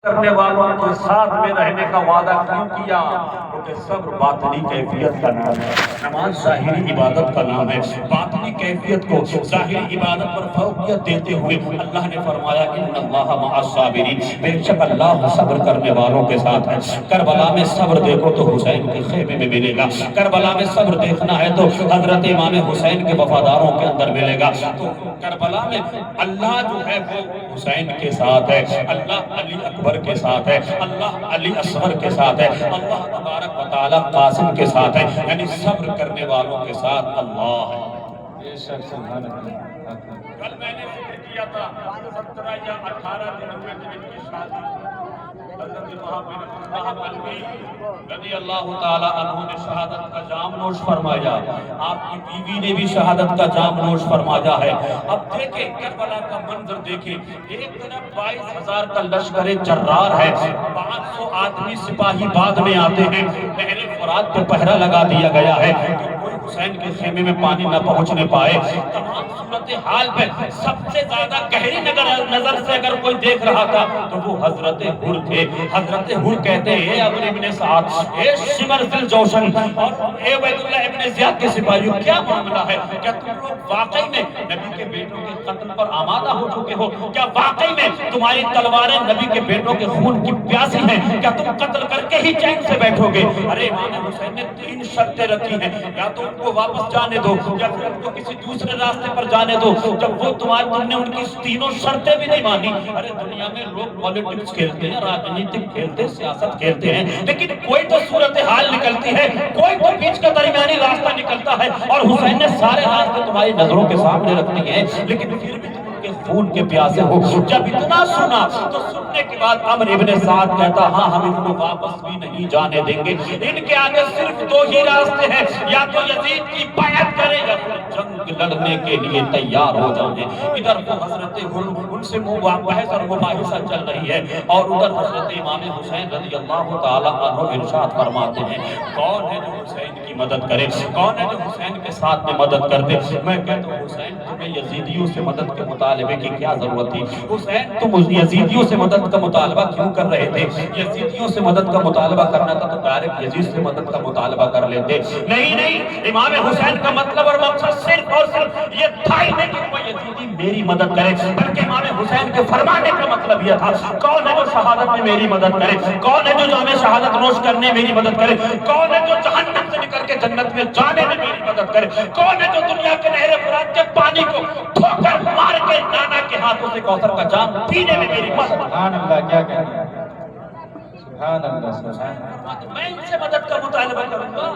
کرنے والوں کے ساتھ میں رہنے کا وعدہ کیوں کیا؟ کیونکہ صبر باطنی کیفیت کا نام ہے، نماز ظاہری عبادت کا نام ہے۔ باطنی کیفیت کو ظاہری عبادت پر فوقیت دیتے ہوئے اللہ نے فرمایا ان اللہ مع الصابرین، بے شک اللہ صبر کرنے والوں کے ساتھ ہے۔ کربلا میں صبر دیکھو تو حسین کے خیمے میں ملے گا، کربلا میں صبر دیکھنا ہے تو حضرت امام حسین کے وفاداروں کے اندر ملے گا۔ تو کربلا میں اللہ جو ہے وہ حسین کے ساتھ ہے، اللہ علی اکبر کے ساتھ ہے، اللہ علی اصغر کے ساتھ ہے، اللہ تبارک و تعالی قاسم کے ساتھ ہے، یعنی صبر کرنے والوں کے ساتھ اللہ ہے۔ کل میں نے ذکر کیا تھا 17 یا 18 دن ہوئے تھے ان کی شادی، حضرت محمد قلبی رضی اللہ تعالی عنہ نے شہادت کا جام نوش فرمایا، آپ کی بیوی نے بھی شہادت کا جام نوش فرمایا ہے۔ اب دیکھیں کربلا کا منظر دیکھیں، ایک طرف 22,000 کا لشکر جرار ہے، 500 آدمی سپاہی بعد میں آتے ہیں، نہر فرات پہ پہرا لگا دیا گیا ہے کہ کوئی حسین کے خیمے میں پانی نہ پہنچنے پائے۔ تمام صورتحال پہ سب سے زیادہ گہری نظر سے اگر کوئی دیکھ رہا تھا تو وہ حضرت حر تھے۔ حضرت حر کہتے ہیں اے عمرو ابن سعد، اے شمر ذی الجوشن اور اے عبید اللہ ابن زیاد کے سپاہیوں، کیا معاملہ ہے؟ کیا تم لوگ واقعی میں نبی کے بیٹوں کے قتل پر آمادہ ہو چکے ہو؟ کیا واقعی میں تمہاری تلواریں نبی کے بیٹوں کے خون کی پیاسی ہیں؟ کیا تم قتل کر کے ہی چین سے بیٹھو گے؟ ارے امام حسین نے 3 شرطیں رکھی ہیں، یا تو ان کو واپس جانے دو یا پھر ان کو کسی دوسرے راستے پر جانے دو۔ جب وہ تم نے ان کی تینوں شرطیں بھی نہیں مانی، ارے دنیا میں لوگ پالیٹکس کھیلتے ہیں، راجنیتک کھیلتے ہیں، سیاست کھیلتے ہیں، لیکن کوئی تو صورتحال نکلتی ہے، کوئی تو بیچ کا درمیانی راستہ نکلتا ہے، اور حسین نے سارے راستے تمہاری نظروں کے سامنے رکھ دیے ہیں، لیکن پھر بھی تم ان کے خون کے پیاسے ہو۔ جب اتنا سنا تو سننے کے بعد عمرو ابن سعد کہتا ہاں ہم ان کو واپس بھی نہیں جانے دیں گے، ان کے آگے صرف 2 ہی راستے ہیں، یا تو یزید کی بیعت کریں یا پھر جنگ لڑنے کے لیے تیار ہو جائیں۔ ادھر وہ حضرت حر ان سے بحث اور مباحثہ چل رہی ہے، اور ادھر حضرت امام حسین رضی اللہ تعالی عنہ ارشاد فرماتے ہیں کون ہے جو حسین کی مدد کرے، کون ہے جو حسین کے ساتھ میں مدد کر دے؟ میں کہتا ہوں حسین تمہیں یزیدیوں سے مدد کے مطالبے کی کیا ضرورت تھی؟ حسین تم یزیدیوں سے مدد کا مطالبہ کیوں کر رہے تھے؟ یزیدیوں سے مدد کا مطالبہ کرنا تھا تو ڈائریکٹ یزید سے مدد کا مطالبہ کر لیتے۔ نہیں، امام حسین کا مطلب اور مقصد صرف اور صرف یہ تھا ہی نہیں کہ کوئی یزیدی میری مدد کرے، بلکہ امام حسین کے فرمانے کا مطلب یہ تھا کون ہے جو شہادت میں میری مدد کرے، کون ہے جو جام شہادت نوش کرنے میری مدد کرے، کون ہے جو جہنم سے نکل کے جنت میں جانے میں میری مدد کرے، کون ہے جو دنیا کے نہر فرات کے پانی کو دھو کر مار کے نانا کے ہاتھوں سے کوثر کا جام پینے میں میری مدد۔ سبحان اللہ، کیا کہتے ہیں، سبحان اللہ، سبحان اللہ۔ میں ان سے مدد کا مطالبہ کروں گا۔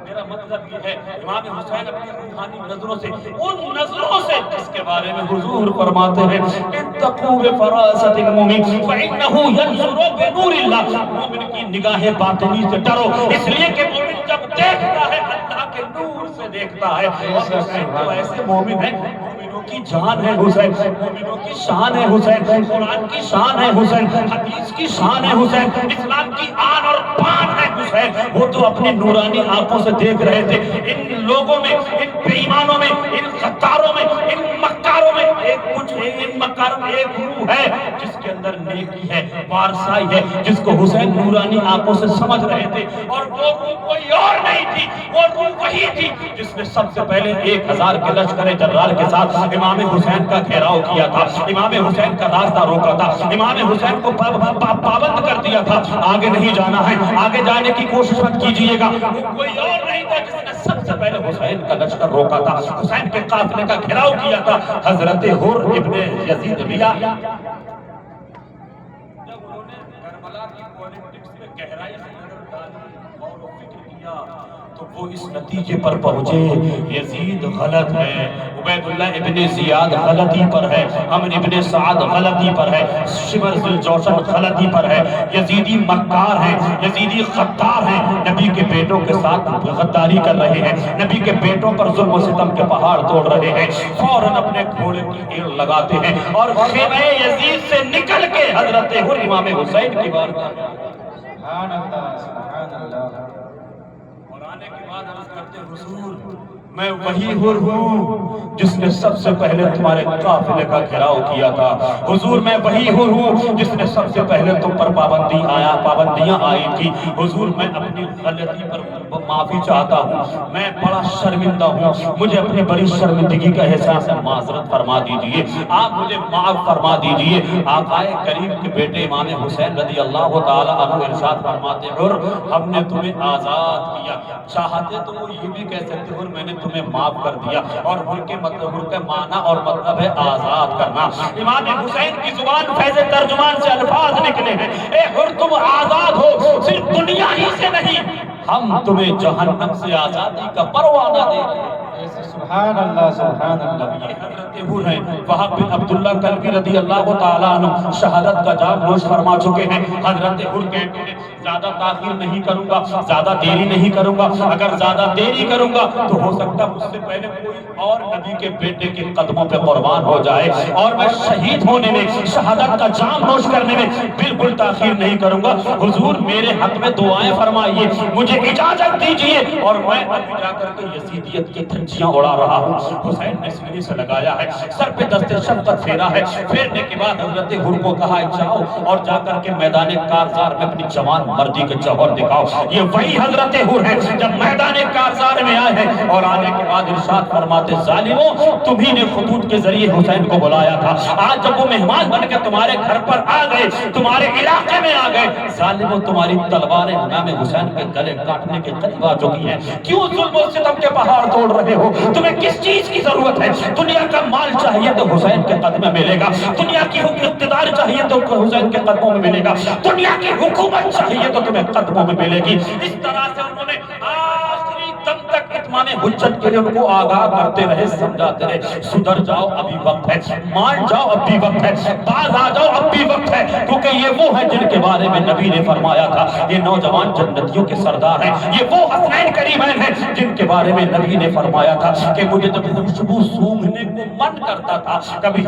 میرا مطلب یہ ہے امام حسین اپنی روحانی نظروں سے، ان نظروں سے جس کے بارے میں حضور فرماتے ہیں اتقوا بفراست المؤمن فانه ينظر بنور اللہ، مومن کی نگاہ باطنی سے ڈرو، اس لیے کہ مومن جب دیکھتا ہے اللہ کے نور سے دیکھتا ہے، اور حسین تو ایسے مومن ہیں، مومنوں کی جان ہے حسین، مومنوں کی شان ہے حسین، قرآن کی شان ہے حسین، حدیث کی شان ہے حسین، اسلام کی آن اور پان ہے حسین۔ وہ تو اپنی نورانی آنکھوں سے دیکھ رہے تھے ان لوگوں میں، ان بے ایمانوں میں، ان غداروں میں، ان مکاروں میں ان مکاروں میں ایک روح ہے جس کے اندر نیکی ہے، پارسائی ہے، جس کو حسین نورانی آنکھوں سے سمجھ رہے تھے، اور وہ روح کوئی اور نہیں تھی، وہ روح وہی تھی جس نے سب سے پہلے 1000 کے لشکر جرار کے ساتھ امام حسین کا گھیراؤ کیا تھا، امام حسین کا راستہ روکا تھا، امام حسین کو پابند کر دیا تھا، آگے نہیں جانا ہے، آگے جانے کی کوشش مت کیجئے گا۔ وہ کوئی اور نہیں تھا جس نے سب سے پہلے حسین کا لشکر روکا تھا، حسین کے قافلے کا گھیراؤ کیا تھا، حضرت حر ابن یزید ریا۔ جب انہوں نے کربلا کی پولیٹکس میں گہرائی سے نظر ڈالی اور فکر کیا تو وہ اس نتیجے پر پہنچے یزید غلط ہے، عبید اللہ ابن زیاد غلطی پر ہے، عمرو ابن سعد غلطی پر ہے، شمر ذی الجوشن غلطی پر ہے، یزیدی مکار ہیں، یزیدی غدار ہیں، نبی کے بیٹوں کے ساتھ غداری کر رہے ہیں، نبی کے بیٹوں پر ظلم و ستم کے پہاڑ توڑ رہے ہیں، فوراً اپنے گھوڑے کی ایڑ لگاتے ہیں اور خیمہ یزید سے نکل کے حضرت حر امام حسین کی بارگاہ میں سبحان اللہ، سبحان اللہ۔ اور آنے کے بعد عرض کرتے حضور میں وہی حر ہوں جس نے سب سے پہلے تمہارے قافلے کا گھیراؤ کیا تھا۔ حضور میں وہی حر ہوں جس نے سب سے پہلے تم پر پابندیاں آئی تھی۔ حضور میں اپنی غلطی پر معافی چاہتا ہوں، میں بڑا شرمندہ ہوں، مجھے اپنی بڑی شرمندگی کا احساس ہے، معذرت فرما دیجئے، آپ مجھے معاف فرما دیجئے۔ آقا کریم کے بیٹے امام حسین رضی اللہ تعالی عنہ ارشاد فرماتے حر ہم نے تمہیں آزاد کیا، چاہتے تو وہ یہ بھی کہہ سکتے حر میں نے تمہیں معاف کر دیا، اور حر کے مطلب حر کا معنی اور مطلب ہے آزاد کرنا۔ امام حسین کی زبان فیض ترجمان سے الفاظ نکلے ہیں، اے حر تم آزاد ہو، صرف دنیا ہی سے نہیں، ہم تمہیں جہنم سے آزادی کا پروانہ دے رہے ہیں۔ سبحان اللہ سبحان اللہ۔ یہ حضرت حر ہیں وہاب بن عبداللہ کلبی رضی اللہ تعالیٰ عنہ شہادت کا جام نوش فرما چکے ہیں۔ حضرت حر کہتے ہیں زیادہ تاخیر نہیں کروں گا، زیادہ دیری نہیں کروں گا، اگر زیادہ دیری کروں گا تو ہو سکتا مجھ سے پہلے کوئی اور نبی کے بیٹے کے قدموں پہ قربان ہو جائے، اور میں شہید ہونے میں، شہادت کا جام نوش کرنے میں بالکل تاخیر نہیں کروں گا۔ حضور میرے حق میں دعائیں فرمائیے، مجھے اجازت دیجئے، اور میں ابھی جا کر کے یزیدیت کی دھنچیاں اڑا رہا ہوں۔ حسین نے سینے سے لگایا ہے، سر پہ دست شفقت پھیرا ہے، پھیرنے کے بعد حضرت حر کو کہا جاؤ اور جا کر کے میدان کارزار میں اپنی جوان مردی کے جوہر دکھاؤ۔ یہ وہی حضرت حر ہے جب میدان کارزار میں آئے ہیں، اور آنے کے بعد ارشاد فرماتے ظالموں تمہیں نے خطوط کے ذریعے حسین کو بلایا تھا، آج جب وہ مہمان بن کے تمہارے گھر پر آ گئے، تمہارے علاقے میں آ گئے، ظالموں تمہاری تلواریں امام حسین کے گلے کاٹنے کے قریب آ چکی ہیں، کیوں ظلم و ستم کے پہاڑ توڑ رہے ہو؟ تمہیں کس چیز کی ضرورت ہے؟ دنیا کا مال چاہیے تو حسین کے قدم میں ملے گا، دنیا کی اقتدار چاہیے تو حسین کے قدموں میں ملے گا، دنیا کی حکومت چاہیے تو تمہیں قدموں میں ملے گی۔ اس طرح سے انہوں نے آخری دم تک اتمام حجت کے لیے ان کو آگاہ کرتے رہے، سمجھاتے رہے سدھر جاؤ ابھی وقت ہے، مان جاؤ اب بھی وقت ہے، باز آ جاؤ اب بھی وقت ہے، کیونکہ یہ وہ ہیں جن کے بارے میں نبی نے فرمایا تھا یہ نوجوان جنتیوں کے سردار ہیں، یہ وہ حسنین کریمین ہیں جن کے بارے میں نبی نے فرمایا تھا کہ مجھے جب خوشبو سونگھنے کو من کرتا تھا، کبھی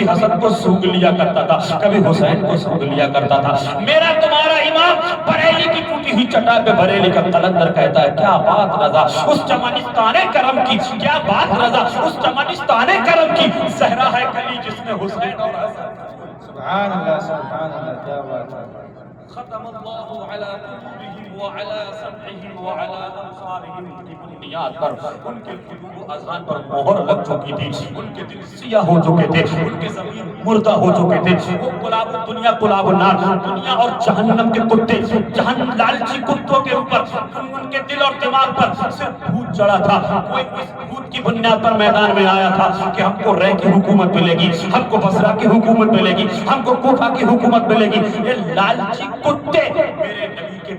حسن کو سونگ لیا کرتا تھا، کبھی حسین کو سونگ لیا کرتا تھا۔ میرا تمہارا امام بریلی کی ٹوٹی ہوئی چٹائی پہ بریلی کا قلندر کہتا ہے کیا بات رضا اس چمنستان کرم کی، کیا بات رضا اس چمنستان کرم کی، زہرا ہے کلی جس میں حسین اور حسن۔ سبحان اللہ سبحان اللہ، کیا بات ہے۔ ختم اللہ علی قلوبہم وعلی سمعہم وعلی ابصارہم کی بنیاد پر ان کے قلوب و اذہان پر مہر لگ چکی تھی، ان کے دل سیاہ ہو چکے تھے، ان کے ضمیر مردہ ہو چکے تھے، وہ قلاب الدنیا قلاب النار، دنیا اور جہنم کے کتے، لالچی کتوں کے اوپر ان کے دل اور دماغ پر صرف بھوت چڑھا تھا۔ کوئی اس بھوت کی بنیاد پر میدان میں آیا تھا کہ ہم کو رے کی حکومت ملے گی، ہم کو بصرہ کی حکومت ملے گی، ہم کو کوفہ کی حکومت ملے گی۔ یہ لالچی کتے میرے نبی کے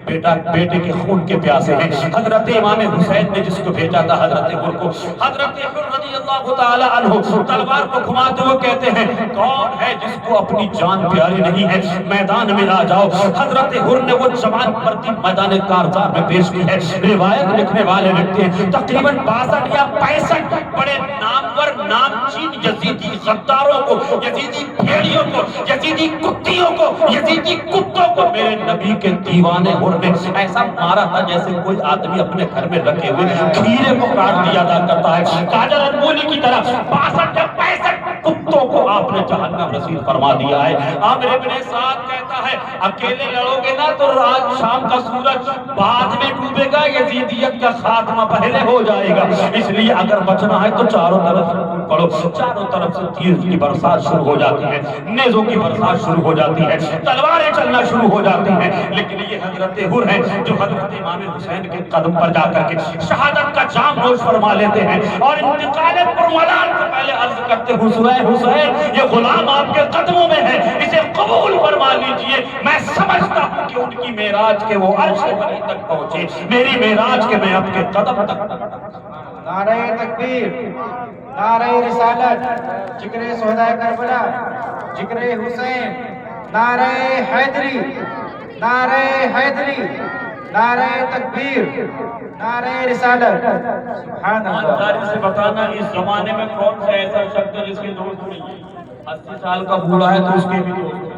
بیٹے کے خون کے پیاسے ہیں۔ حضرت امام حسین نے جس کو بھیجا تھا حضرت حر کو، حضرت حر رضی اللہ تعالی عنہ تلوار کو گھماتے ہوئے کہتے ہیں کون ہے جس کو اپنی جان پیاری نہیں ہے، میدان میں آ جاؤ۔ حضرت حر نے وہ جوان مردی میدان کارزار میں پیش کی ہے۔ روایت لکھنے والے لکھتے ہیں تقریباً 62 یا 65 بڑے نامور نامچین یزیدی غداروں کو، یزیدی بھیڑیوں کو، یزیدی کتیوں کو، یزیدی کتوں کو میرے نبی کے دیوانے حر نے ایسا مارا تھا جیسے کوئی آدمی اپنے گھر میں رکھے ہوئے کھیرے کو کاٹ دیا کرتا ہے، کاجل انمولی کی طرح 62 یا 65 کتوں کو آپ نے جہنم رسید فرما دیا ہے۔ عامر ابن سعد کہتا ہے اکیلے لڑو گے نا تو رات شام کا سورج بعد میں ڈوبے گا، یزیدیت کا خاتمہ پہلے ہو جائے گا، اس لیے اگر بچنا ہے تو چاروں طرف سے پڑھو، چاروں طرف سے تیر کی برسات شروع ہو جاتی ہے، نیزوں کی برسات شروع ہو جاتی ہے، تلواریں چلنا شروع ہو جاتی ہیں، لیکن یہ حضرت حر ہیں جو حضرت امام حسین کے قدم پر جا کر کے شہادت کا جام نوش فرما لیتے ہیں، اور انتقال پرملال سے پہلے عرض کرتے حسین یہ غلام آپ کے قدموں میں ہے، اسے قبول فرما لیجئے، میں سمجھتا ہوں کہ ان کی معراج کے وہ عرش بری تک پہنچے، میری معراج کے میں آپ کے قدم تک۔ نعرہ تکبیر، نعرہ رسالت، ذکر شہدائے کربلا، ذکر حسین، نعرہ حیدری، نعرہ حیدری، نعرہ تکبیر، نعرہ رسالت۔ سبحان اللہ۔ ایمانداری سے بتانا اس زمانے میں کون سا ایسا شخص ہے جس کے دوست نہیں ہے؟ 80 سال کا بوڑھا ہے تو اس کے بھی دوست ہیں،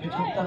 75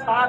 7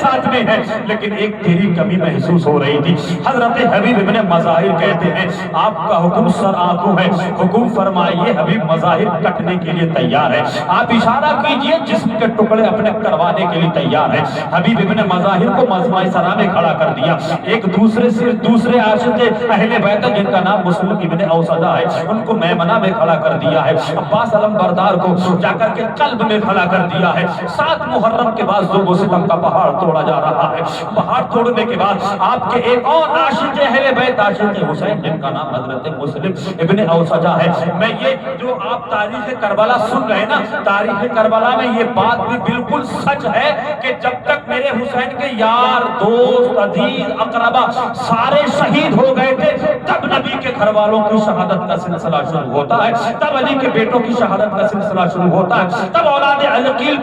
ساتھ میں ہیں، لیکن ایک تیری کمی محسوس ہو رہی تھی۔ حضرت حبیب ابن مظاہر کہتے ہیں آپ کا حکم سر آنکھوں ہے، حکم فرمائیے حبیب مظاہر کٹنے کے لیے تیار ہے، آپ اشارہ کیجئے جسم کے ٹکڑے اپنے کروانے کے لیے تیار ہے۔ حبیب ابن مظاہر کو مجمع سرا میں کھڑا کر دیا۔ ایک دوسرے عاشق اہل بیت جن کا نام مسلم ابن اوسدہ ہے، ان کو میمنہ میں کھڑا کر دیا ہے۔ عباس علم بردار کو جا کر کے قلب میں کھڑا کر دیا ہے۔ 7 محرم کے بعد ظلم و ستم کا پہاڑ توڑا جا رہا ہے۔ پہاڑ توڑنے کے بعد آپ کے ایک اور عاشق اہل بیت عاشق حسین جن کا نام حضرت مسلم ابن اوسدہ ہے۔ میں یہ جو آپ تاریخ کربلا سن رہے ہیں نا، تاریخ کربلا میں یہ بات بھی بالکل سچ ہے کہ جب تک میرے حسین کے یار دوست عزیز اقربا سارے شہید ہو گئے تھے، تب نبی کے گھر والوں کی شہادت کا سلسلہ شروع ہوتا ہے، تب علی کے بیٹوں کی شہادت کا سلسلہ شروع ہوتا ہے، تب اولاد عقیل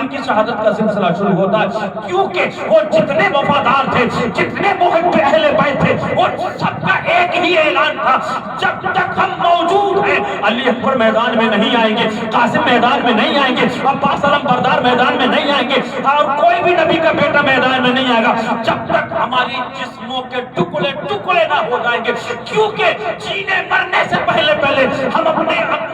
کی شہادت کا سلسلہ شروع ہوتا ہے، کیونکہ وہ جتنے وفادار تھے، جتنے محب اہل بیت تھے، وہ سب کا ایک ہی اعلان تھا، جب تک ہم موجود ہیں علی اکبر میدان میں نہیں آئیں گے، قاسم میدان میں نہیں آئیں گے، عباس علم بردار میدان میں نہیں آئیں گے، اور کوئی بھی نبی کا بیٹا میدان میں نہیں آئے گا جب تک ہماری جسموں کے ٹکڑے ٹکڑے نہ ہو جائیں گے، کیونکہ جینے مرنے سے پہلے ہم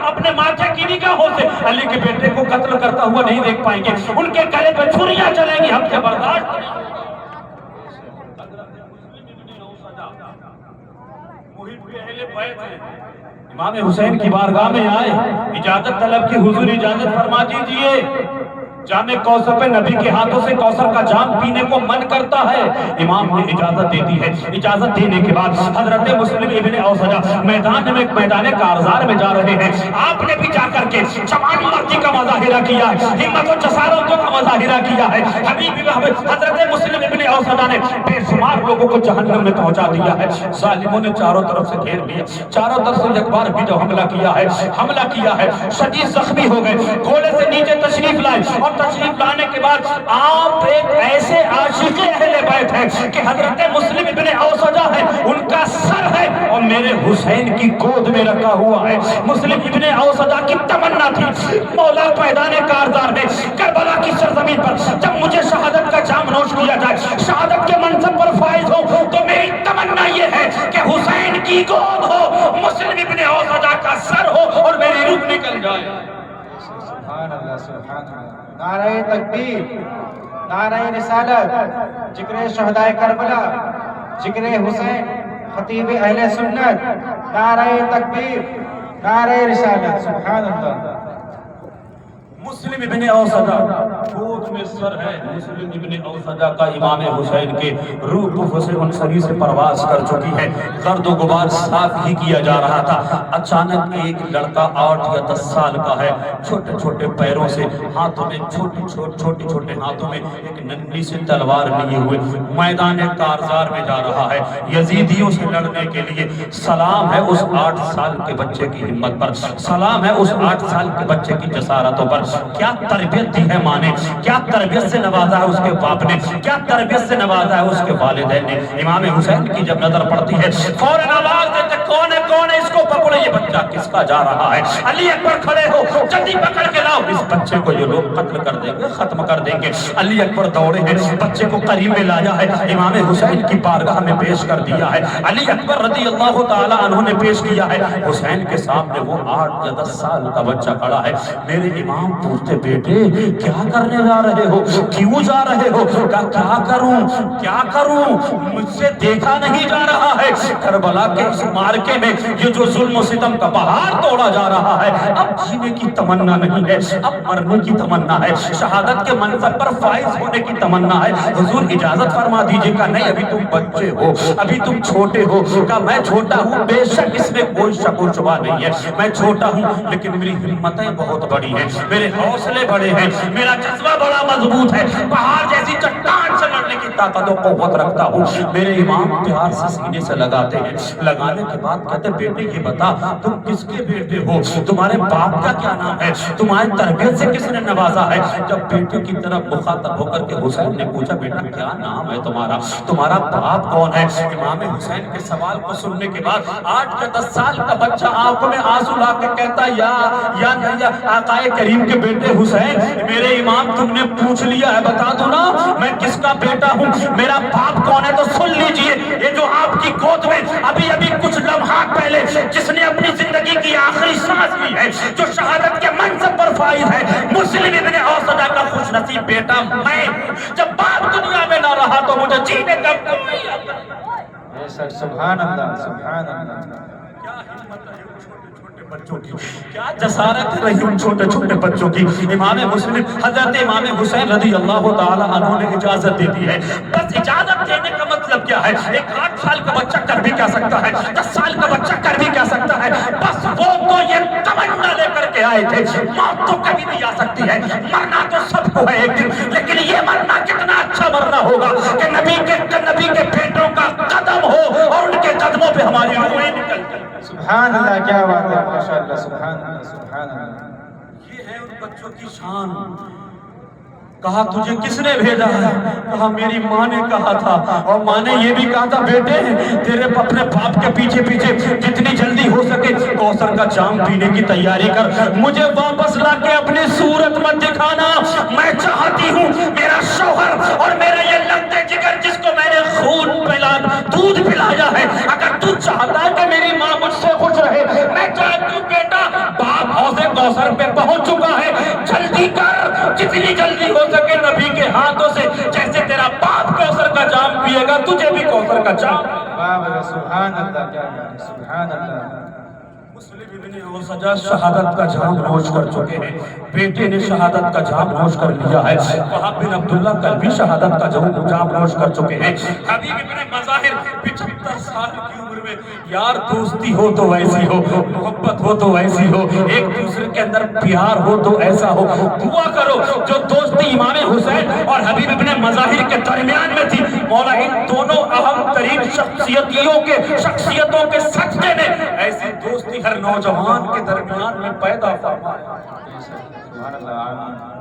اپنے ماتھے کی نگاہوں سے علی کے بیٹے کو قتل کرتا ہوا نہیں دیکھ پائیں گے، ان کے گلے پہ چھریاں چلیں گی، ہم سے برداشت نہیں۔ امام حسین کی بارگاہ میں آئے، اجازت طلب کی، حضور اجازت فرما دیجئے، جام کوثر پہ نبی کے ہاتھوں سے کوثر کا جام پینے کو من کرتا ہے۔ امام نے اجازت دے دی ہے۔ اجازت دینے کے بعد حضرت مسلم ابن اوسدہ میدان کارزار میں جا رہے ہیں۔ آپ نے بھی جا کر کے جوان مردی کا مظاہرہ کیا ہے، ہمت و جسارتوں کا مظاہرہ کیا ہے۔ حضرت مسلم ابن اوسدہ نے بے شمار لوگوں کو جہنم میں پہنچا دیا ہے۔ ظالموں نے چاروں طرف سے گھیر لیا، چاروں طرف سے ایک بار بھی جو حملہ کیا ہے، شدید زخمی ہو گئے، گھوڑے سے نیچے تشریف لائے، اور تشریف لانے کے بعد آپ ایک ایسے عاشق اہل بیت ہیں کہ حضرت مسلم ابن اوسدہ ہے، ان کا سر ہے اور میرے حسین کی گود میں رکھا ہوا ہے۔ مسلم ابن اوسدہ کی تمنا تھی مولا میدان کارزار میں کربلا کی سرزمین پر جب مجھے شہادت کا جام نوش کیا جائے، شہادت کے منصب پر فائز ہو، تو میری تمنا یہ ہے کہ حسین کی گود ہو، مسلم ابن اوسدہ کا سر ہو اور میری روح نکل جائے۔ سبحان اللہ، سبحان اللہ، نعرہ تکبیر، نعرہ رسالت، ذکر شہدائے کربلا، ذکر حسین خطیب اہل سنت، نعرہ تکبیر، نعرہ رسالت، سبحان اللہ۔ مسلم ابن اوسدہ گود میں سر ہے، مسلم ابن اوسدہ کا امام حسین کے روح طف سے انصری سے پرواز کر چکی ہے، گرد و غبار صاف ہی کیا جا رہا تھا۔ اچانک ایک لڑکا 8 یا 10 سال کا ہے، چھوٹے چھوٹے پیروں سے، ہاتھوں میں چھوٹے ہاتھوں میں ایک ننھی سی تلوار لیے ہوئے میدان کارزار میں جا رہا ہے یزیدیوں سے لڑنے کے لیے۔ سلام ہے اس 8 سال کے بچے کی ہمت پر، سلام ہے اس 8 سال کے بچے کی جسارتوں پر۔ کیا تربیت دی ہے ماں نے، کیا تربیت سے نوازا ہے اس کے باپ نے، کیا تربیت سے نوازا ہے اس کے والدین نے۔ امام حسین کی جب نظر پڑتی ہے فوراً آواز دیتے کون ہے اس کو پکڑو، یہ بچہ کس کا جا رہا ہے؟ علی اکبر کھڑے ہو، جلدی پکڑ کے لاؤ، اس بچے کو یہ لوگ قتل کر دیں گے، ختم کر دیں گے۔ علی اکبر دوڑے ہیں، بچے کو قریب میں لایا ہے، امام حسین کی بارگاہ میں پیش کر دیا ہے۔ علی اکبر رضی اللہ تعالی عنہ نے پیش کیا ہے۔ حسین کے سامنے وہ 8 یا 10 سال کا بچہ کھڑا ہے۔ میرے امام پوچھتے بیٹے کیا کرنے جا رہے ہو، کیوں جا رہے ہو؟ کیا کروں، مجھ سے دیکھا نہیں جا رہا ہے، کربلا کے اس مارکے میں یہ جو ظلم و ستم کا پہاڑ توڑا جا رہا ہے، اب جینے کی تمنا نہیں ہے، اب مرنے کی تمنا ہے، شہادت کے منصب پر فائز ہونے کی تمنا ہے۔ حضور اجازت فرما دیجیے گا؟ نہیں، ابھی تم بچے ہو، ابھی تم چھوٹے ہو۔ کہا میں چھوٹا ہوں، بے شک اس میں کوئی شک و شبہ نہیں ہے، میں چھوٹا ہوں لیکن میری ہمتیں بہت بڑی ہیں، میرے حوصلے بڑے ہیں، میرا جذبہ بڑا مضبوط ہے، پہاڑ جیسی چٹان سے لڑنے کی طاقت و قوت رکھتا ہوں. میرے امام پیار سے سینے سے لگاتے ہیں. لگانے کے بعد کہتے بیٹے یہ بتا تم کس کے بیٹے ہو, تمہارے باپ کا کیا نام ہے, تمہاری تربیت سے کس نے نوازا ہے. جب بیٹے کی طرف مخاطب ہو کر کے حسین نے پوچھا بیٹا کیا نام ہے تمہارا, تمہارا باپ کون ہے. امام حسین کے سوال کو سننے کے بعد 8 یا 10 سال کا بچہ آنکھوں میں آنسو لا کے کہتا یا آقا کریم کے بیٹے حسین, میرے امام تم نے پوچھ لیا ہے, بتا دو نا میں کس کا بیٹا ہوں, میرا باپ کون ہے. تو سن لیجئے, یہ جو آپ کی گود میں ابھی ابھی کچھ لمحات پہلے جس نے اپنی زندگی کی آخری سانس لی ہے, جو شہادت کے منصب پر فائز ہے, مسلم ابن اوسطہ کا خوش نصیب بیٹا میں ہوں. جب باپ دنیا میں نہ رہا تو مجھے جینے کا کوئی عقل. سبحان اللہ, سبحان اللہ. کیا ہمت ہے ان چھوٹے چھوٹے بچوں کی, کیا جسارت رہی ان چھوٹے چھوٹے بچوں کی. امام مسلم حضرت امام حسین رضی اللہ تعالی عنہ نے اجازت دے دی ہے. بس اجازت دینے کا مطلب کیا ہے, ایک 8 سال کا بچہ کر بھی کیا سکتا ہے, 10 سال کا بچہ کر بھی کیا سکتا ہے. بس وہ تو یہ تمنا لے کر کے آئے تھے, موت تو کبھی بھی آ سکتی ہے, مرنا تو سب کو ہے ایک دن, لیکن یہ مرنا کتنا اچھا مرنا ہوگا کہ نبی کے بیٹوں کا قدم ہو اور ان کے قدموں پہ ہماری روحیں نکل جائیں. سبحان اللہ, کیا بات ہے, ماشاءاللہ, سبحان اللہ, سبحان اللہ. یہ ہے ان بچوں کی شان. کہا تجھے کس نے بھیجا ہے, کہا میری ماں نے کہا تھا, اور ماں نے یہ بھی کہا تھا بیٹے تیرے اپنے باپ کے پیچھے پیچھے جتنی جلدی ہو سکے کوثر کا جام پینے کی تیاری کر, مجھے واپس لا کے اپنی صورت مت دکھانا. میں چاہتی ہوں میرا شوہر اور میرا یہ لگتے جگر جس کو میں نے خون پلا دودھ پلایا ہے, اگر تو چاہتا ہے کہ میری ماں مجھ سے خوش رہے, میں چاہتی ہوں بیٹا باپ حوض کوثر پہ پہنچ چکا ہے, جلدی کر, جتنی جلدی ہو سکے نبی کے ہاتھوں سے, جیسے تیرا باپ کوثر کا جام پیے گا تجھے بھی کوثر کا جام. سبحان اللہ, کیا بات ہے, سبحان اللہ. مسلم ابن اوسطہ شہادت کا جام نوش کر چکے ہیں, بیٹے نے شہادت کا جام نوش کر لیا ہے. وہاب بن عبداللہ کل بھی شہادت کا جام نوش کر چکے ہیں. حبیب ابن مظاہر 75 سال کی عمر میں, یار دوستی ہو تو ویسی ہو, محبت ہو تو ویسی ہو, ایک دوسرے کے اندر پیار ہو تو ایسا ہو. دعا کرو جو دوستی امام حسین اور حبیب ابن مظاہر کے درمیان میں تھی, مولا ان دونوں اہم ترین شخصیتوں کے سجدے میں ایسی دوستی ہر نوجوان کے درمیان میں پیدا فرمائے. سبحان اللہ, آمین.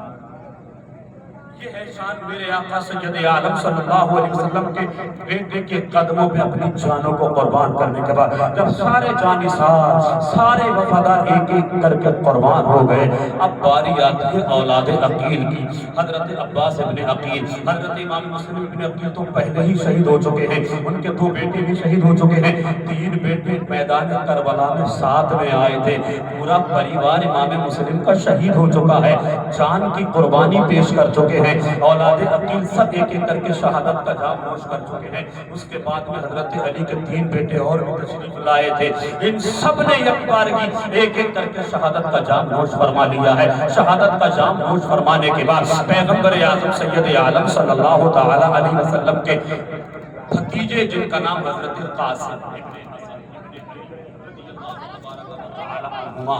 یہ ہے شان میرے آقا سید عالم صلی اللہ علیہ وسلم کے بیٹے کے قدموں پہ اپنی جانوں کو قربان کرنے کے بعد جب سارے جانثار سارے وفادار ایک ایک کر کے قربان ہو گئے, اب باری آتی ہے اولاد عقیل کی. حضرت عباس ابن عقیل, حضرت امام مسلم ابن عقیل تو پہلے ہی شہید ہو چکے ہیں, ان کے 2 بیٹے بھی شہید ہو چکے ہیں, 3 بیٹے میدان کربلا میں ساتھ میں آئے تھے. پورا پریوار امام مسلم کا شہید ہو چکا ہے, جان کی قربانی پیش کر چکے ہیں. اولاد عقیل سب ایک ایک کر کے شہادت کا جام نوش کر چکے ہیں. اس کے بعد میں حضرت علی کے 3 بیٹے اور بھی تشریف لائے تھے, ان سب نے یک بارگی ایک ایک کر کے شہادت کا جام نوش فرما لیا ہے. شہادت کا جام نوش فرمانے کے بعد پیغمبر اعظم سید عالم صلی اللہ تعالی علیہ وسلم کے بھتیجے جن کا نام حضرت قاسم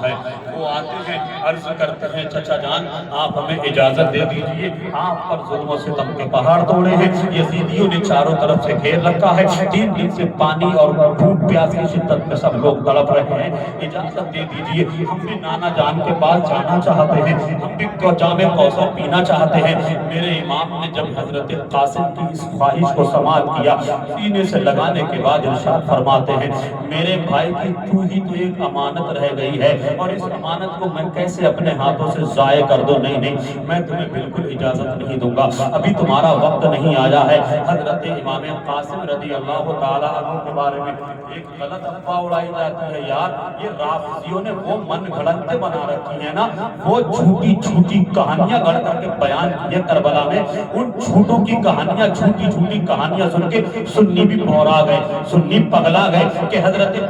ہے, وہ آتے ہیں, عرض کرتے ہیں چچا جان آپ ہمیں اجازت دے دیجئے, آپ پر ظلم و ستم کے پہاڑ توڑے ہیں, یزیدیوں نے چاروں طرف سے گھیر رکھا ہے, 3 دن سے پانی اور بھوک پیاس کی شدت میں سب لوگ تڑپ رہے ہیں, اجازت دے دیجئے, ہم بھی نانا جان کے پاس جانا چاہتے ہیں, ہم بھی جام کوثر پینا چاہتے ہیں. میرے امام نے جب حضرت قاسم کی اس خواہش کو سماعت کیا, سینے سے لگانے کے بعد ارشاد فرماتے ہیں میرے بھائی کی تو ہی تو ایک امانت رہ گئی ہے, اور اس امانت کو میں کیسے اپنے ہاتھوں سے ضائع کر دوں. نہیں, میں تمہیں بالکل اجازت نہیں دوں گا, ابھی تمہارا وقت نہیں آیا ہے. حضرت امام قاسم رضی اللہ تعالی عنہ کے بارے میں ایک غلط افواہ اڑائی جاتی ہے, یار یہ رافضیوں نے وہ من گھڑنتے بنا رکھی ہیں نا, وہ جھوٹی جھوٹی کہانیاں گڑھ کر کے بیان کی ہے کربلا میں. ان جھوٹوں کی کہانیاں, جھوٹی جھوٹی کہانیاں سن کے سنی بھی بھورا گئے, سنی پگلا گئے کہ حضرت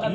3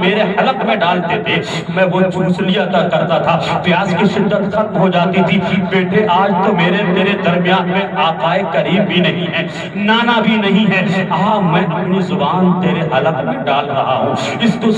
میرے حلق میں ڈالتے تھے، میں وہ چوس لیا کرتا تھا، پیاس کی شدت ختم ہو جاتی تھی۔ بیٹے آج تو میرے تیرے درمیان میں آقائے کریم بھی نہیں ہے، نانا بھی نہیں ہے، میں اپنی زبان تیرے حلق میں ڈال رہا ہوں، اس کو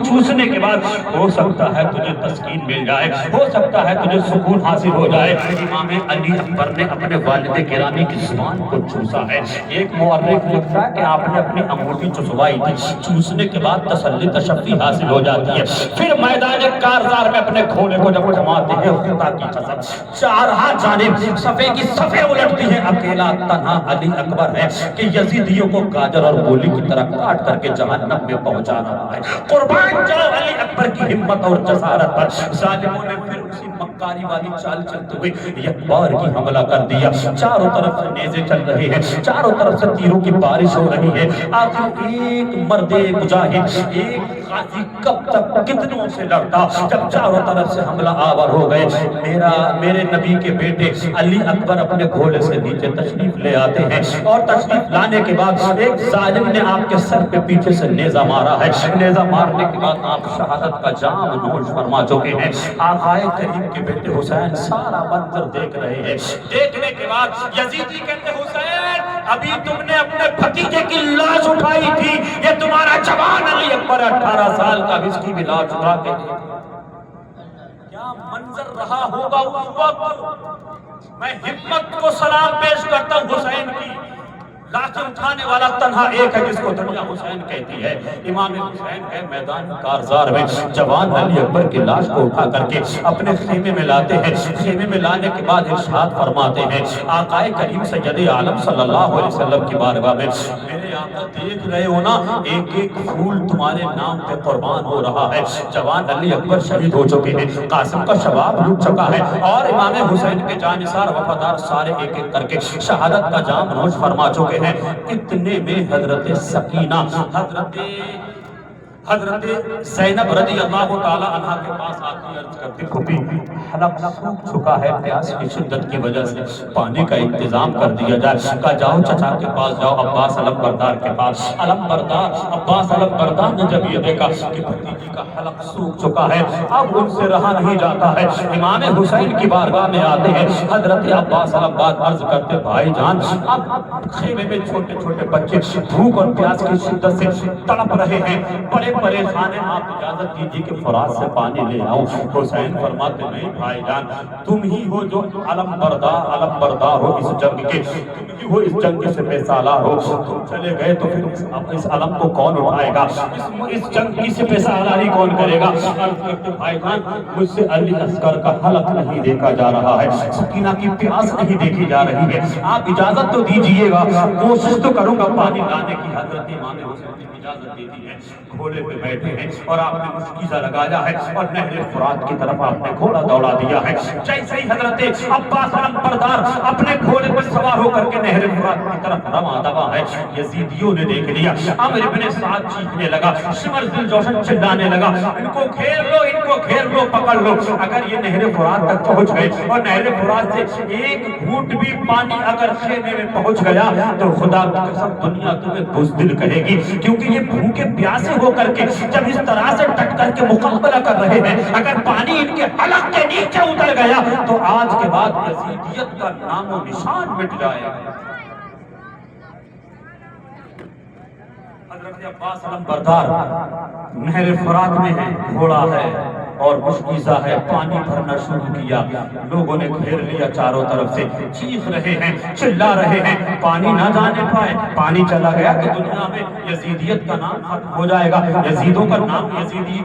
چوسنے کے بعد ہو سکتا ہے تجھے تسکین مل جائے، ہو سکتا ہے تجھے سکون حاصل ہو جائے۔ امام علی اکبر نے اپنے والد گرامی کی زبان کو چوسا ہے۔ ایک مورخ لکھتا ہے کہ آپ نے اپنی انگوٹھی چسوائی تھی، چوسنے کے بعد تسلی تشفی حاصل ہو جاتی ہے۔ پھر میدان کارزار میں اپنے گھوڑے کو جب گھماتے ہیں، خدا کی قسم چارہا جانب صفے کی صفیں الٹتی ہیں، اکیلا تنہا علی اکبر ہے کہ یزیدیوں کو گاجر اور مولی کی طرح کاٹ کر کے جہنم میں پہنچا رہا ہے۔ قربان جاؤ علی اکبر کی ہمت اور جسارت پر۔ ظالموں نے پھر اسی مکاری والی چال چلتے ہوئے یک بار کی حملہ کر دیا، چاروں طرف سے نیزے چل رہے ہیں، چاروں طرف سے تیروں کی بارش ہو رہی ہے۔ آخر ایک مرد مجاہد، ایک غازی کب تک کتنوں سے لڑتا، جب چاروں طرف سے حملہ آور ہو گئے۔ میرے نبی کے بیٹے علی اکبر اپنے گھوڑے سے نیچے تشریف لے آتے ہیں، اور تشریف لانے کے بعد ایک ظالم نے آپ کے سر پہ پیچھے سے نیزہ مارا ہے۔ نیزہ مارنے کے بعد آپ شہادت کا جام نوش فرما چکے ہیں۔ آقائے کریم کے بیٹے حسین سارا منظر دیکھ رہے ہیں۔ دیکھنے کے بعد یزیدی کہتے حسین ابھی تم نے اپنے بھتیجے کی لاش اٹھائی تھی، یہ تمہارا جوان علی اکبر 18 سال کا، اس کی بھی لاش اٹھا کے کیا منظر رہا ہوگا اس وقت۔ میں ہمت کو سلام پیش کرتا ہوں حسین کی، لاش اٹھانے والا تنہا ایک ہے جس کو دنیا حسین کہتی ہے۔ امام حسین ہے میدان کارزار میں، جوان علی اکبر کی لاش کو اٹھا کر کے اپنے خیمے میں لاتے ہیں۔ خیمے میں لانے کے بعد ارشاد فرماتے ہیں آقائے کریم سید عالم صلی اللہ علیہ وسلم کی بارگاہ میں، میرے آقا دیکھ رہے ہو نا، ایک ایک پھول تمہارے نام پہ قربان ہو رہا ہے۔ جوان علی اکبر شہید ہو چکے ہیں، قاسم کا شباب لٹ چکا ہے، اور امام حسین کے جانثار وفادار سارے ایک ایک کر کے شہادت کا جام نوش فرما چکے ہیں۔ اتنے میں حضرت سکینہ، حضرت زینب رضی اللہ تعالی عنہ کے پاس آتی عرض کرتی پھوپھی حلق سوکھ چکا ہے، پیاس کی شدت کی وجہ سے پانی کا انتظام کر دیا جائے۔ کہا جاؤ چچا کے پاس جاؤ، عباس علم بردار کے پاس۔ عباس علم بردار نے جب یہ دیکھا کہ بھتیجی کا حلق سوکھ چکا ہے، اب ان سے رہا نہیں جاتا ہے، امام حسین کی بارگاہ میں آتے ہیں۔ حضرت عباس علم بات عرض کرتے بھائی جان، اب خیمے میں چھوٹے چھوٹے بچے بھوک اور پیاس کی شدت سے تڑپ رہے ہیں، بڑے پریشان ہیں، آپ اجازت دیجیے کہ فرات سے پانی لے آؤں۔ حسین فرماتے نہیں بھائی جان، تم ہی ہو جو علم بردار ہو اس جنگ کے، تم ہی ہو اس جنگ سے بے سالار ہو، تم چلے گئے تو پھر اس علم کو کون اٹھائے گا، اس جنگ کی سے بے سالاری کون کرے گا۔ بھائی جان مجھ سے علی اصغر کا حلق نہیں دیکھا جا رہا ہے، سکینہ کی پیاس نہیں دیکھی جا رہی ہے، آپ اجازت تو دیجیے گا، کوشش تو کروں گا پانی لانے کی۔ حضرت امام حسین نے اجازت دے دی ہے، گھوڑے پہ بیٹھے ہیں، اور آپ نے مشکیزہ لگایا ہے، اور نہر فرات کی طرف آپ نے گھوڑا دوڑا دیا ہے۔ جیسے ہی حضرت عباس علم بردار اپنے گھوڑے پر سوار ہو کر کے نہر فرات کی طرف رواں دوا ہے، یزیدیوں نے دیکھ لیا۔ عمرو بن سعد چیخنے لگا، شمر ذی الجوشن چلانے لگا، ان کو گھیر لو، ان کو گھیر لو، پکڑ لو۔ اگر یہ نہر فرات تک پہنچ گئے اور نہر فرات سے ایک گھونٹ بھی پانی اگر خیمے میں پہنچ گیا تو خدا کی قسم دنیا تمہیں بزدل کہے گی، کیونکہ یہ بھوکے پیاسے ہو کر کے جب اس طرح سے ڈٹ کر کے مقابلہ کر رہے ہیں، اگر پانی ان کے حلق کے نیچے اتر گیا تو آج کے بعد یزیدیت کا نام و نشان مٹ جائے گا۔ حضرت عباس علم بردار نہر فرات میں ہے، گھوڑا ہے اور مشکیزہ ہے، پانی بھرنا شروع کیا، لوگوں نے گھیر لیا چاروں طرف سے، چیخ رہے ہیں، چلا رہے ہیں، پانی نہ جانے پائے، پانی چلا گیا تو دنیا میں یزیدیت کا نام ختم ہو جائے گا، یزیدوں کا نام،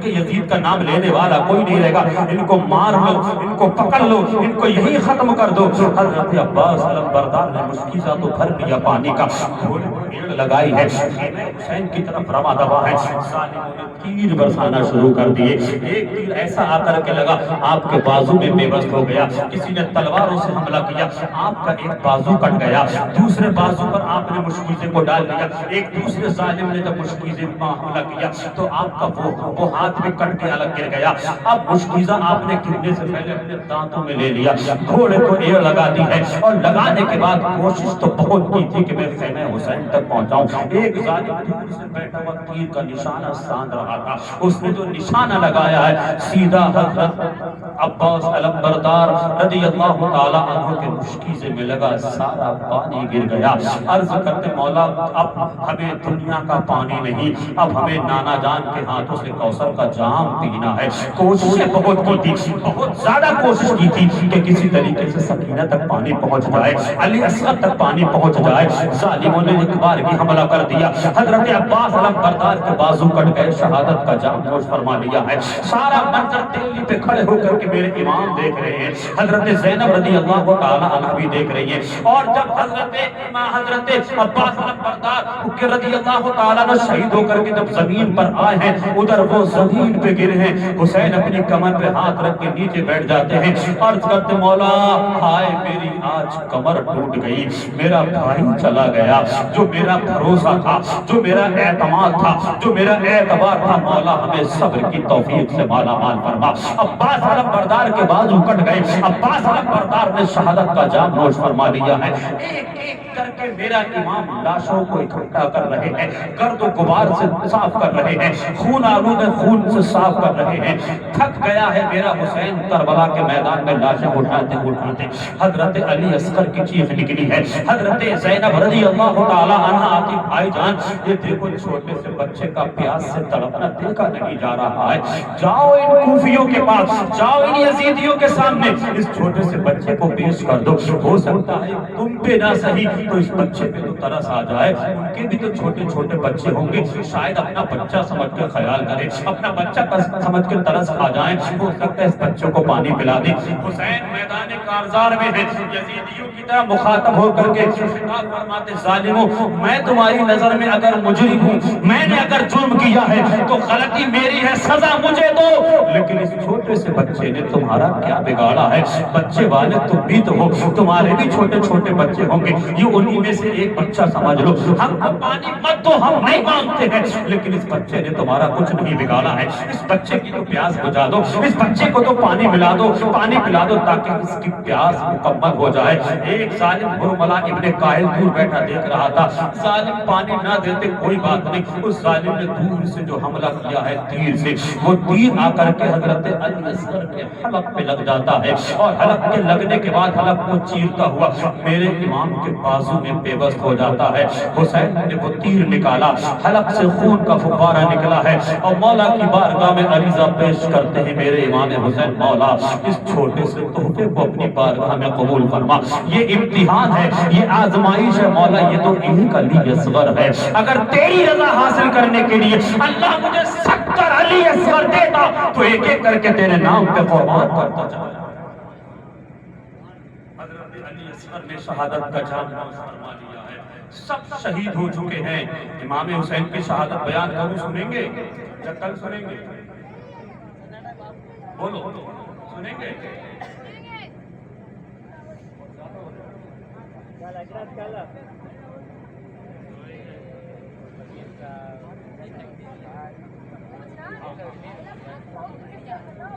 یزید کا نام لینے والا کوئی نہیں رہے گا، ان کو مار لو، ان کو پکڑ لو، ان کو یہی ختم کر دو۔ حضرت عباس علم بردار نے مشکیزہ تو بھر لیا پانی کا، گھوڑے کو بھیڑ لگائی ہے، حسین کی طرف رواں دوا ہے، ظالموں نے تیر برسانا شروع کر دیے، ایک تیر ایسا آ کر کے لگا آپ کے بازو میں بے بس ہو گیا، کسی نے تلواروں سے حملہ کیا، آپ کا ایک بازو کٹ گیا، دوسرے بازو پر آپ نے مشکیزے کو ڈال دیا، ایک دوسرے ظالم نے جب مشکیزے پر حملہ کیا تو آپ کا وہ ہاتھ بھی کٹ کے الگ گر گیا۔ اب مشکیزہ آپ نے گرنے سے پہلے اپنے دانتوں میں لے لیا، گھوڑے کو ایڑ لگا دی ہے، اور لگانے کے بعد کوشش تو بہت کی تھی کہ میں خیمہ حسین تک پہنچاؤں. ایک ظالم دور سے بیٹھا ہوا تیر کا نشانہ ساند رہا تھا. اس نے جو نشانہ لگایا ہے سیدھا حضرت عباس علمبردار رضی اللہ تعالی عنہ کے مشکیزے میں لگا. سارا پانی گر گیا. عرض کرتے مولا اب ہمیں دنیا کا پانی نہیں, اب ہمیں نانا جان کے ہاتھوں سے کوثر کا جام پینا ہے. کوششیں بہت کی تھی, بہت زیادہ کوشش کی تھی کہ کسی طریقے سے سکینہ تک پانی پہنچ جائے, علی اصغر تک پانی پہنچ جائے. ظالموں نے ایک بار بھی حملہ کر دیا. حضرت عباس علمبردار کے بازو کٹ گئے, شہادت کا جام نوش فرما لیا ہے. سارا منظر تیلی پہ کھڑے ہو کر کے میرے امام دیکھ رہے ہیں, حضرت زینب رضی اللہ تعالی عنہ بھی دیکھ رہی ہیں. اور جب حضرت عباس علمبردار رضی اللہ تعالی عنہ شہید ہو کر کے جب زمین پر آئے ہیں, ادھر وہ زمین پہ گرے ہیں. حسین اپنی کمر پہ ہاتھ رکھ کے نیچے بیٹھ جاتے ہیں, عرض کرتے مولا ہائے میری آج کمر ٹوٹ گئی, میرا بھائی چلا گیا, جو میرا بھروسہ تھا, جو میرا اعتماد تھا, جو میرا اعتبار تھا, مولا ہمیں صبر کی توفیق سے مالا مال فرما. عباس علمبردار کے بازو کٹ گئے. عباس علمبردار نے شہادت کا جام نوش فرما لیا ہے. ایک ایک کر کے میرا امام لاشوں کو اکٹھا کر رہے ہیں, گرد و غبار سے صاف کر رہے ہیں, خون آلود خون سے صاف کر رہے ہیں. تھک گیا ہے میرا حسین کربلا کے میدان میں لاشیں اٹھاتے اٹھاتے. حضرت علی اصغر کی چیخ نکلی ہے, حضرت زینب رضی اللہ تعالی عنہا آتی بھائی جان یہ دیکھو چھوٹے سے بچے کا پیاس سے تڑپنا دیکھا نہیں جا رہا ہے, جاؤ ان کوفیوں کے پاس, جاؤ ان یزیدیوں کے سامنے اس چھوٹے سے بچے کو پیش کر دو. ہو سکتا ہے تم پہ نہ صحیح تو اس بچے پہ تو ترس آ جائے, ان کے بھی تو چھوٹے چھوٹے بچے ہوں گے, شاید اپنا بچہ سمجھ کر خیال کرے, اپنا بچہ سمجھ کر ترس کھا جائیں, ہو سکتا ہے اس بچوں کو پانی پلا دیں. حسین میدان کارزار میں ہے, یزیدیوں کی طرح مخاطب ہو کر کے خطاب فرماتے ظالموں میں تمہاری نظر میں اگر مجرم ہوں, میں نے اگر جرم کیا ہے تو غلطی میری ہے, سزا مجھے دو, لیکن اس چھوٹے سے بچے نے تمہارا کیا بگاڑا ہے؟ بچے والے تم بھی تو ہو, تمہارے بھی چھوٹے چھوٹے بچے ہوں گے, یہ انہی میں سے ایک بچہ سمجھ لو. ہم کو پانی مت دو, ہم نہیں مانگتے ہیں, لیکن اس بچے نے تمہارا کچھ نہیں بگاڑا ہے. اس بچے کی تو پیاس بجھا دو, اس بچے کو تو پانی ملا دو, پانی پلا دو تاکہ اس کی پیاس مکمل ہو جائے. ایک ظالم حرملہ ابن قائل دور بیٹھا دیکھ رہا تھا. ظالم پانی نہ دیتے کوئی بات نہیں, اس ظالم نے دور سے جو حملہ کیا ہے تیر سے, وہ تیر آ کر کے حضرت علی اصغر کے حلق پہ لگ جاتا ہے, اور حلق کے لگنے کے بعد حلق کو چیرتا ہوا میرے امام کے بازو میں بے بس ہو جاتا ہے. حسین نے وہ تیر نکالا, حلق سے خون کا فوارہ نکلا ہے, اور مولا کی بارگاہ میں عریضہ پیش کرتے ہیں میرے امام حسین مولا اس چھوٹے سے تحفے کو اپنی بارگاہ میں قبول فرما. یہ امتحان ہے, یہ آزمائش ہے مولا, یہ تو ایک علی اصغر ہے. اگر تیری رضا حاصل کرنے کے لیے اللہ مجھے 70 علی اصغر دیتا تو ایک ایک کر کے تیرے نام پہ قربان کرتا جائے. حضرت علی اصغر نے شہادت کا جام نوش فرما لیا ہے. سب شہید ہو چکے ہیں. امام حسین کی شہادت بیان کروں, سنیں گے یا کل سنیں گے؟ بولو سنیں گے؟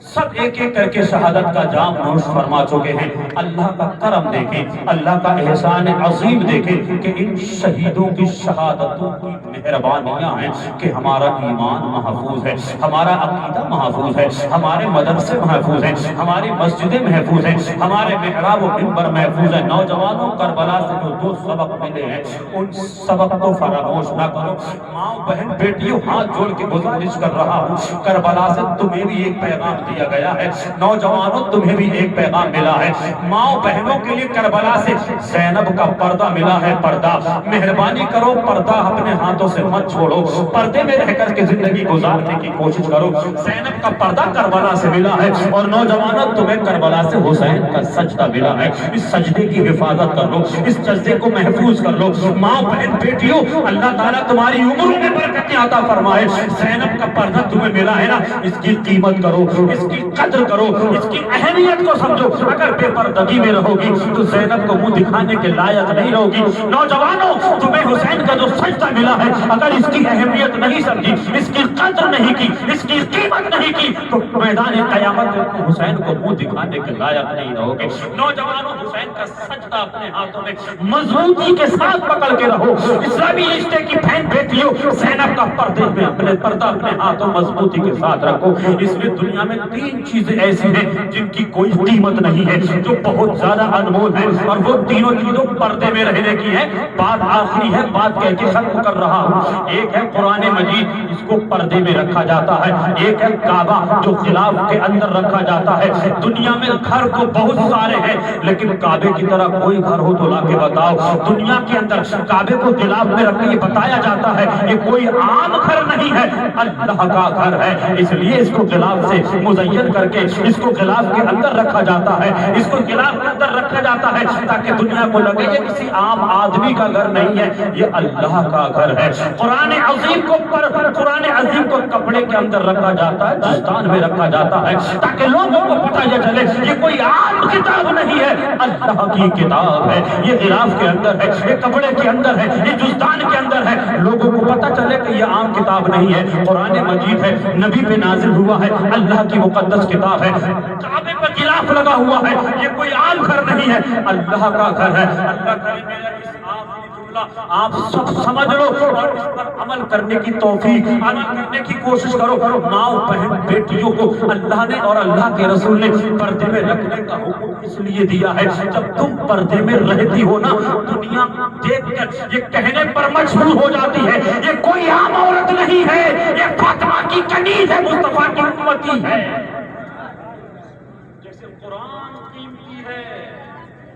سب ایک ایک کر کے شہادت کا جام نوش فرما چکے ہیں. اللہ کا کرم دیکھیں, اللہ کا احسان عظیم دیکھیں کہ ان شہیدوں کی شہادتوں کی مہربانیاں ہیں کہ ہمارا ایمان محفوظ ہے, ہمارا عقیدہ محفوظ ہے, ہمارے مدرسے محفوظ ہیں, ہماری مسجدیں محفوظ ہیں, ہمارے محراب و منبر محفوظ ہیں. نوجوانوں کربلا سے جو سبق ملے ہیں ان سبق کو فراموش نہ کرو. ماں بہن بیٹیوں ہاتھ جوڑ کے گزارش کر رہا ہوں, کربلا سے تمہیں بھی ایک پیغام دیا گیا ہے. نوجوانوں تمہیں بھی ایک پیغام ملا ہے. ماں بہنوں کے لیے کربلا سے زینب کا پردہ ملا ہے. پردہ مہربانی کرو, پردہ اپنے ہاتھوں سے مت چھوڑو, پردے میں رہ کر کے زندگی گزارنے کی کوشش کرو. زینب کا پردہ کربلا سے ملا ہے, اور نوجوانوں تمہیں کربلا سے حسین کا سجدہ ملا ہے. اس سجدے کی حفاظت کر لو, اس سجدے کو محفوظ کر لو. ماں بہن بیٹیوں اللہ تعالیٰ تمہاری عمروں میں برکتیں عطا فرمائے. زینب کا پردہ تمہیں ملا ہے نا، اس کی قیمت کرو، اس کی قدر کرو، اس کی اہمیت کو سمجھو۔ اگر بے پردگی میں رہو گی تو زینب کو منہ دکھانے کے لائق نہیں رہو گی۔ نوجوانوں، تمہیں حسین کا جو سجدہ ملا ہے، اگر اس کی اہمیت نہیں سمجھی، اس کی قدر نہیں کی، اس کی قیمت نہیں کی، تو میدان قیامت میں حسین کو منہ دکھانے کے لائق نہیں رہو گے۔ نوجوانوں، حسین کا سجدہ اپنے ہاتھوں میں مضبوطی کے ساتھ پکڑ کے رہو۔ اسلامی رشتے کی بہن بیٹیوں، زینب کا پردہ اپنے ہاتھوں مضبوطی کے ساتھ رکھو۔ اس لیے دنیا میں 3 چیزیں ایسی ہیں جن کی کوئی قیمت نہیں ہے، جو بہت زیادہ انمول ہیں، اور وہ تینوں چیزوں پردے میں رہنے کی ہے۔ بات آخری ہے، بات کہہ کے ختم کر رہا ہوں۔ ایک ہے قرآن مجید، اس کو پردے میں رکھا جاتا ہے۔ ایک ہے کعبہ، جو غلاف کے اندر رکھا جاتا ہے۔ دنیا میں گھر تو بہت سارے ہیں، لیکن کعبے کی طرح کوئی گھر ہو تو لا کے بتاؤ۔ دنیا کے اندر کعبے کو غلاف میں رکھ کے یہ بتایا جاتا ہے یہ کوئی عام گھر نہیں ہے، اللہ کا گھر ہے۔ اس لیے اس کو غلاف سے مزین کر کے اس کو غلاف کے اندر رکھا جاتا ہے، اس کو غلاف کے اندر رکھا جاتا ہے تاکہ دنیا کو لگے یہ کسی عام آدمی کا گھر نہیں ہے، یہ اللہ کا گھر ہے۔ قرآن عظیم کو کپڑے کے اندر رکھا جاتا ہے، دستان میں رکھا جاتا ہے، تاکہ لوگوں کو پتہ یہ چلے یہ کوئی عام کتاب نہیں ہے، اللہ کی کتاب ہے۔ یہ غلاف کے اندر ہے، یہ کپڑے کے اندر ہے، یہ دستان کے اندر ہے، لوگوں کو پتہ چلے کہ یہ عام کتاب نہیں ہے۔ قرآن مجید ہے، نبی پہ نازل ہوا ہے، اللہ کی مقدس کتاب ہے۔ کعبے پر غلاف لگا ہوا ہے، یہ کوئی عام گھر نہیں ہے، اللہ کا گھر ہے۔ اللہ کرے میرا اس آخری جملہ آپ سب سمجھ لو اور اس پر عمل کرنے کی توفیق عمل کرنے کی کوشش کرو۔ ماؤں بہن بیٹیوں کو اللہ نے اور اللہ کے رسول نے پردے میں رکھنے کا حکم اس لیے دیا ہے، جب تم پردے میں رہتی ہو نا، دنیا دیکھ کر یہ کہنے پر مجبور ہو جاتی ہے یہ کوئی عام عورت نہیں ہے، یہ فاطمہ کی کنیز ہے، مصطفیٰ کی امتی ہے۔ جیسے قرآن قیمتی ہے،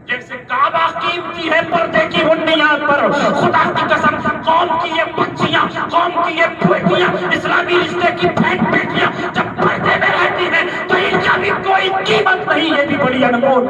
جیسے کعبہ قیمتی ہے پردے کی بنیاد پر، خدا کی قسم قوم کی یہ بچیاں، قوم کی یہ بیٹیاں، اسلامی رشتے کی بہن بیٹیاں جب پردے میں رہتی ہیں تو ان کا بھی کوئی قیمت نہیں، یہ بھی بڑی انمول۔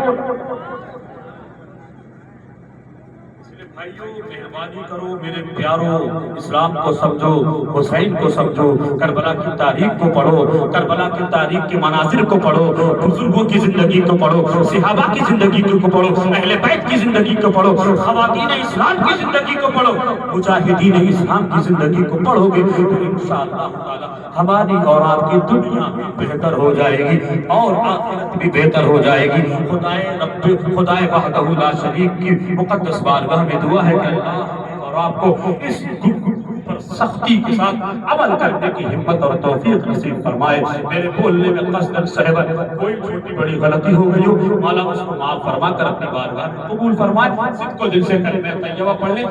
بھائیو مہربانی کرو میرے پیارو، اسلام کو سمجھو، حسین کو سمجھو، کربلا کی تاریخ کو پڑھو، کربلا کی تاریخ کے مناظر کو پڑھو، بزرگوں کی زندگی کو پڑھو، صحابہ کی زندگی کو پڑھو، اہل بیت کی زندگی کو پڑھو، خواتین اسلام کی زندگی کو پڑھو، مجاہدین اسلام کی زندگی کو پڑھو گے تو انشاءاللہ تعالی ہماری اور آپ کی دنیا بھی بہتر ہو جائے گی اور آخرت بھی بہتر ہو جائے گی۔ خدائے وحدہ لا شریک کی مقدس بارگاہ میں دعا ہے کہ اللہ اور آپ کو اس گفتگو پر سختی کے ساتھ عمل کرنے کی ہمت اور توفیق نصیب فرمائے۔ میرے بولنے میں قصداً صحبت کوئی چھوٹی بڑی غلطی ہو گئی ہو، مولا اس کو معاف فرما کر اپنی بارگاہ میں قبول فرمائے۔ صدق و دل سے کلمہ طیبہ پڑھ لیں۔